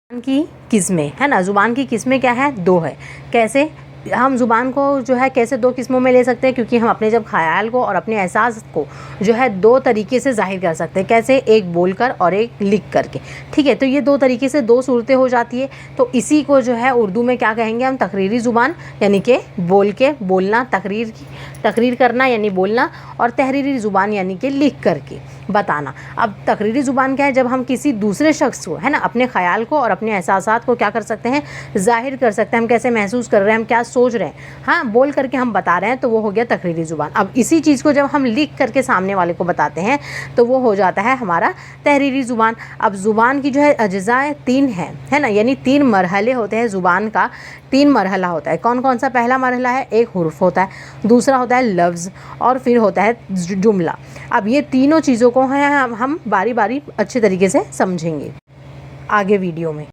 ज़ुबान की किस्में है ना, ज़ुबान की किस्में क्या है, दो है। कैसे हम ज़ुबान को जो है कैसे दो किस्मों में ले सकते हैं, क्योंकि हम अपने जब ख़याल को और अपने एहसास को जो है दो तरीके से ज़ाहिर कर सकते हैं। कैसे, एक बोलकर और एक लिख करके। ठीक है, तो ये दो तरीके से दो सूरतें हो जाती है। तो इसी को जो है उर्दू में क्या कहेंगे हम, तकरीरी ज़ुबान, यानी कि बोल के बोलना, तकरीर करना यानी बोलना, और तहरीरी ज़ुबान यानी कि लिख करके बताना। अब तकरीरी ज़ुबान क्या है, जब हम किसी दूसरे शख्स को है ना अपने ख़याल को और अपने एहसासात को क्या कर सकते हैं, ज़ाहिर कर सकते हैं। हम कैसे महसूस कर रहे हैं, हम क्या सोच रहे हैं, हाँ, बोल करके हम बता रहे हैं, तो वो हो गया तकरीरी ज़ुबान। अब इसी चीज़ को जब हम लिख करके सामने वाले को बताते हैं तो वो हो जाता है हमारा तहरीरी ज़ुबान। अब ज़ुबान की जो है अज्ज़ाए तीन है ना, यानी तीन मरहले होते हैं ज़ुबान का। तीन मरहला होता है। कौन कौन सा? पहला मरहला है, एक हुर्फ होता है, दूसरा होता है लफ्ज़, और फिर होता है जुमला। अब ये तीनों चीज़ों को हैं हम बारी बारी अच्छे तरीके से समझेंगे आगे वीडियो में।